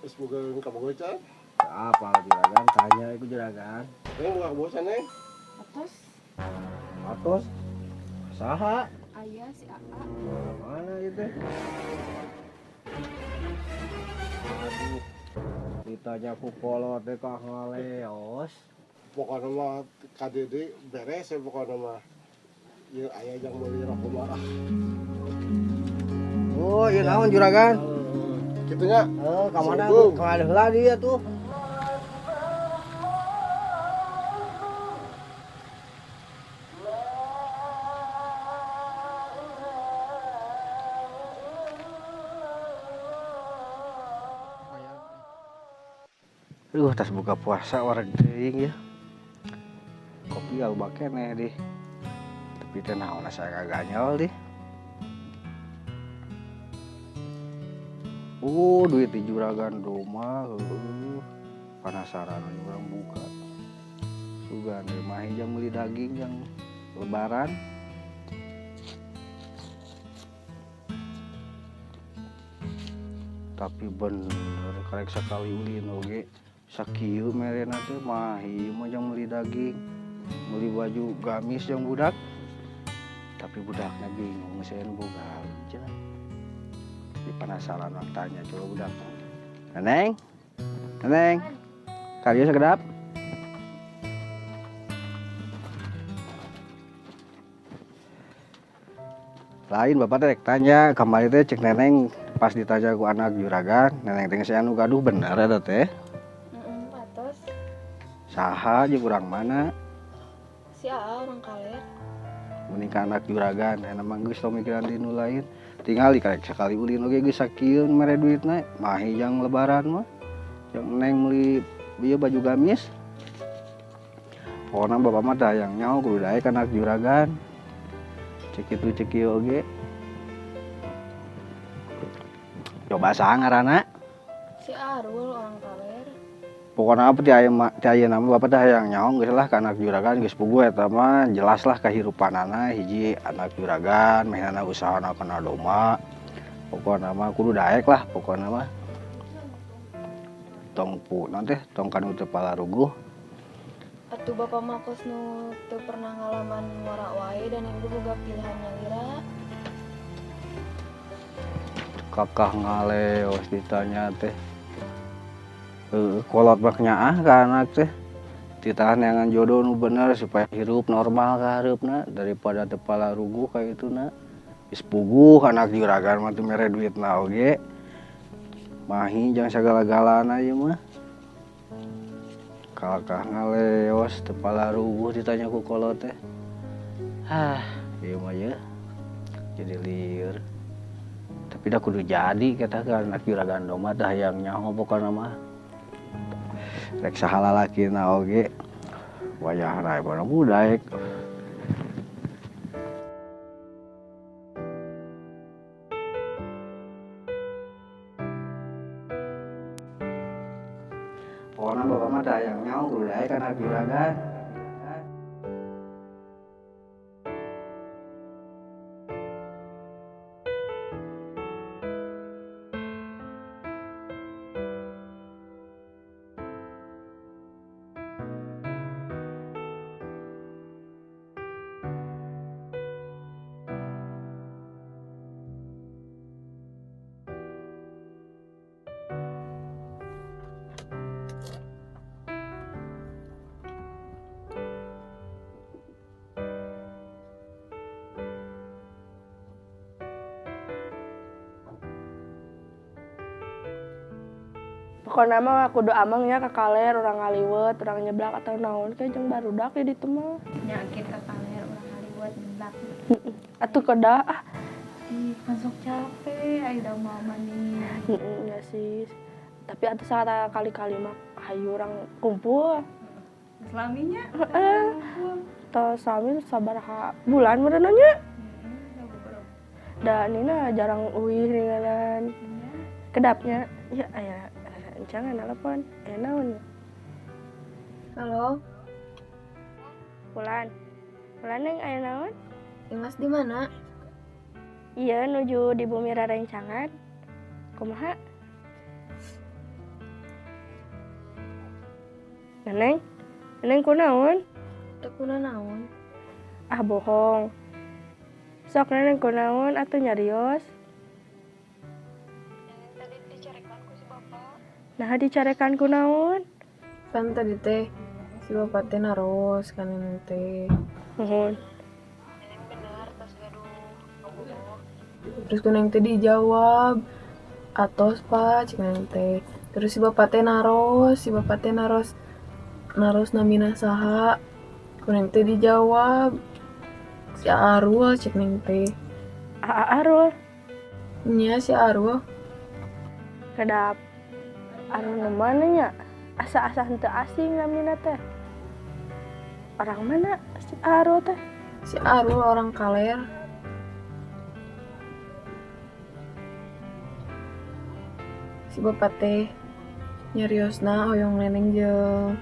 Is bukan kamu can? Apa juragan? Tanya itu juragan. Neng bukan bosan neng? Atos Atos saha? ayah si AA. Mana itu? Aduh, ditanya ku kolot deh kak ngaleos. Pokoknya mah KDD beres ya pokoknya mah. Ya ayah yang beli rokok marah. Oh, iya naon juragan? Gitunya. Kamana Assalamualaikum. kemana heula dia tuh? Aduh, tas buka puasa orang teuing ya. Kopi al bakene deh. Tapi teh naon saya kagak nyol deh. Duit di juragan rumah. Penasaran orang buka. Sugan deh mah jam beli daging yang lebaran. Tapi bener karek sakali ulin oge. Sakieu merena teh mah ieu mah jang meuli daging, meuli baju gamis yang budak. Tapi budaknya bingung seueun boga cenah. Di penasaran orang tanya coba budak. Neneng? Neneng? Kalieu sakedap? Lain bapak teh tanya, kemarin teh cek neneng pas ditanya ku anak juragan, neneng teh geus anu gaduh bener eta teh. Atos Saha jeung urang mana? si AA orang kaler. Mending ka anak juragan, enak mah geus teu mikiran di nu lain. Tinggal karek sekali ulin oge geus sakieu mere duitna, mahi jang lebaran mah. Yang neng meuli ieu baju gamis. Pokona bapak mah tah hayang nyaho kudu daek anak juragan. Cek kitu cek ieu oge. Coba saha ngaranna? Si Arul orang kaler. Pokona apa ti ayeuna mah bapak teh hayang nyaho geus lah ka anak juragan geus puguh eta mah jelas lah kahirupanana hiji anak juragan mehnana usahana kana domba. Pokona mah kudu daek lah pokona mah. Tong punan teh tong kanu teu palaruguh. Atuh bapak mah kos nu teu pernah ngalaman ngora wae dan ibu boga pilihan nyalira. Kakah ngaleos ditanya teh. Kolot mah nyaah ka anak teh. Ditahan yangan jodoh nu bener supaya hirup normal ka hareupna daripada teu palaruguh ka ituna. Geus puguh anak juragan mah teu mere duitna oge. Mahi jang sagala-galana ieu mah. Kakah ngaleos teu palaruguh ditanya ku kolot teh. Ieu mah ye. Jadi lieur. Tapi dah kudu jadi kata ka anak juragan domah teh hayang nyaho pokona mah. Rek saha lalakina oge. Wayahna aya budaek. Pokona bapak mah teh hayang nyaho kudu daek anak juragan. Pokoknya mah kudu amang ya ka kaler urang ngaliwet, urang nyeblak atau naon ke jeung barudak di ditu mah. Nyakit ka kaler urang Hollywood nyeblak. Atuh kada Kan sok capek aya da mama nih. ya sih. Tapi atuh sakata kali-kali mah hayu urang kumpul. Selaminya. Tah sami sabaraha bulan meureunna nya. Da nina jarang uih ningalan. Kedapnya ya aya jangan telepon. Naon? Halo, Bulan. Bulan neng aya naon? Imas di mana? Iya nuju di Bumi Rarencangan. Kumaha? Neneng kunaon? Teu kuna naon. Ah bohong. Sok neneng kunaon atuh nyarios? Tadi dicarekan ku si bapak. Nah dicarekan kunaon? Kan tadi teh si bapak teh naros kan neneng teh. Nuhun. Neneng bener tos gaduh. Terus kuneng teh dijawab, atos pak cik neneng teh. Terus si bapak teh naros namina saha. Kuneng teh dijawab, si Arul cik neneng teh. Arul. Nya si Arul. Kedap. Arul mana nya? Asa-asa henteu asing namina teh. Orang mana si Arul teh? Si Arul orang Kaler. Si bapak teh nyariosna hoyong neneng jeung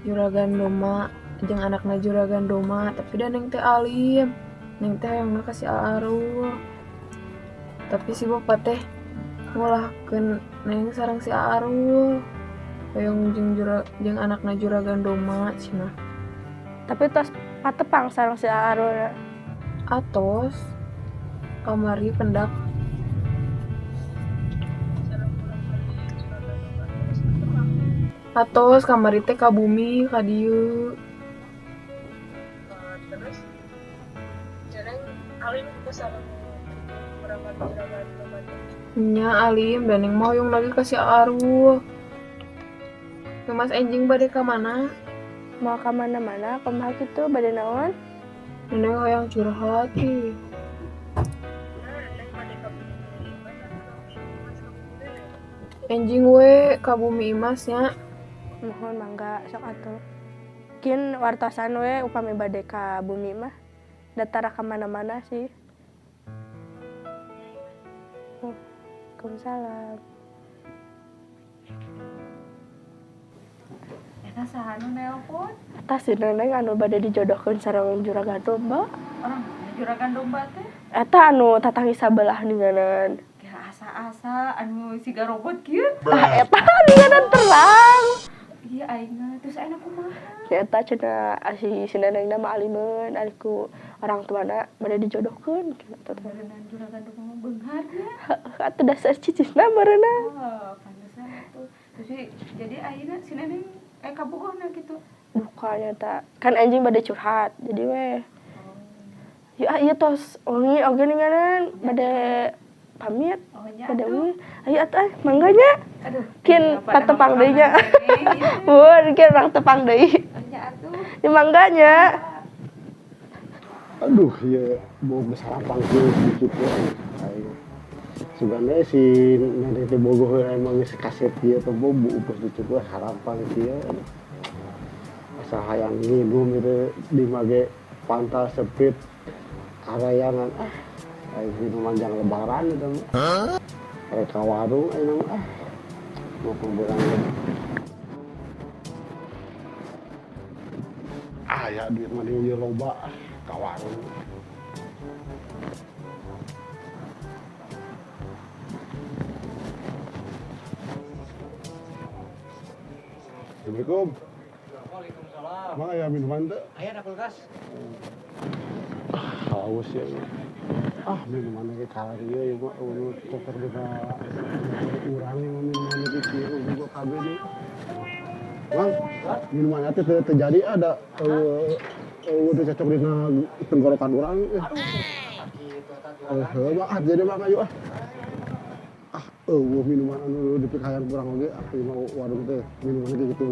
juragan doma jeung anakna juragan doma, tapi da neng teh alim. Neng teh hoyongna ka si Arul. Tapi si bapak teh ngolahkeun neng sareng si Arul. Hoyong jeung anakna juragan doma cenah. Tapi tos patepang sareng si Arul. Atos kamari pendak. Atos kamari teh ka bumi ka dieu. Terus jarang alim ku sareng juragan doma. Nya alim dan yang mau yang lagi kasih Arul. Ke Mas Enjing bade ka mana? Mau ke mana-mana, kumaha kitu bade naon? Neneng hoyong curhat ih. Enjing we ka bumi Imasnya. Mohon mangga sok atuh. Kin wartosan we upami bade ka bumi mah datara ka mana-mana sih. Waalaikumsalam. Eta saha nu nelpon? Eta si neneng anu bade dijodohkeun sareng juragan domba. Orang juragan domba teh? Eta anu tatanggi sabelah ninganan. Kira asa-asa anu siga robot kieu. Eta ninganan terang. Iya aingna terus ayeuna kumaha? Eta cenah si nenengna mah alimeun ari ku orang tuana bade dijodohkeun kitu. Berenang juragan domba mah beunghar ya. Atuh dasar cicisna meureuna. Oh, pantesan atuh. Terus jadi ayeuna si neneng kabogohna gitu. Dukanya tak kan anjing bade curhat jadi weh ya ieu tos wengi oge ninganan bade pamit Oh nya bade atuh. wengi aya atuh mangganya Aduh. kin pada patepang deui nya hafal mun kin urang tepang deui Oh nya atuh. di mangganya Aduh, ya mau sarapan ke sedikit ya. Sebenarnya si nenek teh bogoh emang geus kaset ieu teh bobu upus dicukup harapan kieu. Asa hayang ngidum itu di mage pantal sepit arayangan aya minuman jang lebaran itu mah. Ka warung ayeuna mah mau kumpulkan. Aya duit mah dieu loba ka warung. Assalamualaikum. Waalaikumsalam. Mana ya minuman teh? Aya da kulkas. Haus ya. Minuman ge kalar ieu ya mah anu tuker dina urang mah minuman ge kieu juga kabeh deui. Bang, minuman teh teu terjadi ada teu cocok dina tenggorokan urang. Jadi mah ayo minuman anu dipikayan kurang oge aku mau warung teh minuman ge kitu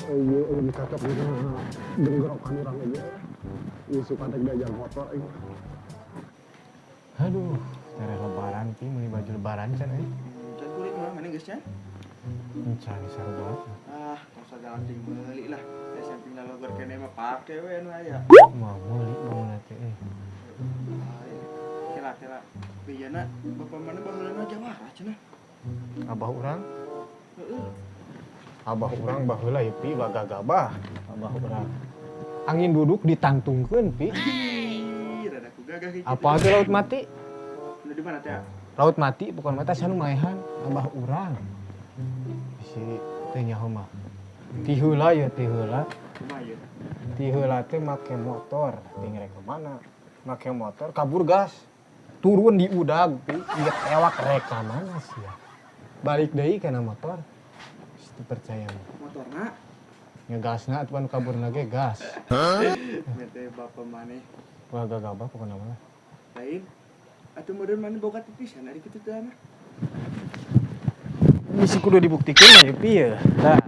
lebih cocok dina tenggorokan urang oge. Ieu suka dek diajar motor aing. Aduh, cara lebaran ki meuli baju lebaran can euy. Can kulit mah mana geus can? Mencari sarua. Masa jalan ting meuli lah. Da samping lalogor kene mah pake we anu aya. Mau meuli bangun teh euy. Kela bejana bapak mana baheulana jawara cenah. Abah urang. Abah urang baheula ieu pi bagagabah. Abah urang. Angin duduk ditantungkeun pi. Rada ku gagah kitu. Apa teh laut mati? Lu di mana teh? Laut mati bukan mata sanu maehan Abah urang. Si teh nyaho mah. Tihula ya tihula. Cuma ya. Tihula teh make motor, tinggal kemana? Make motor kabur gas. Turun di udag, lihat tewak rek mana sih ya. Balik deui kana motor. Itu percaya mah. Motorna. Ngegasna atuan kaburna ge gas. Mete bapak maneh. Wah gagabah pokona mah. Lain. Atuh modern maneh boga tipisan ari kitu teh anak. Misi kudu dibuktikan mah ya pieu. Tah.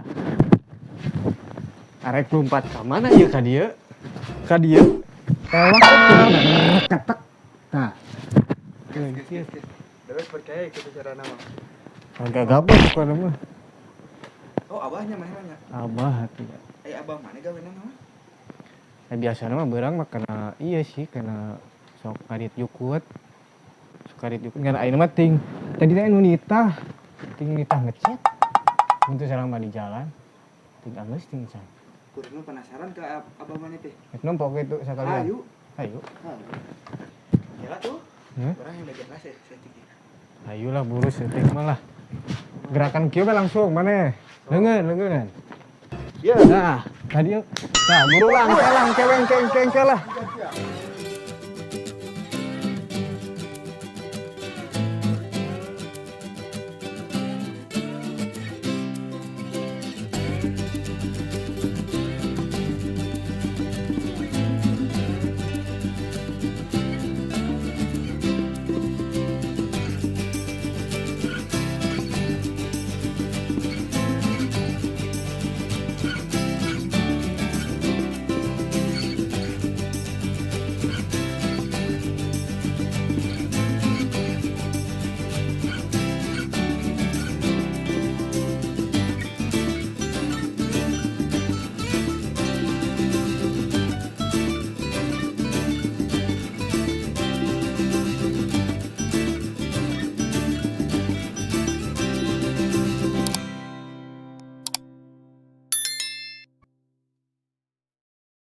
Arek lompat ka mana ieu ka dieu? Ka dieu. Tewak ketek. Tah. Terus percaya kitu carana mah. Agak gabah pokona mah. Oh, abahnya mainannya. Abah hati. Abah mana gawenan mah? Biasanya mah beurang mah kena iya sih kena sok karit yukut. Sok karit yukut karena ayeuna mah ting tadi teh nu nitah. Ting nitah ngechat. Untuk selama di jalan. Ting geus ting can. Kudu penasaran ke abah mana teh. Rek numpuk itu sakalian. Ayo. Ayo. Ya tuh. Orang yang belajar saya tinggi. Ayolah buru setik mah lah. Gerakan kieu langsung maneh. Leungeun. Ya. Nah, tadi nah buru lang keweng keng lah.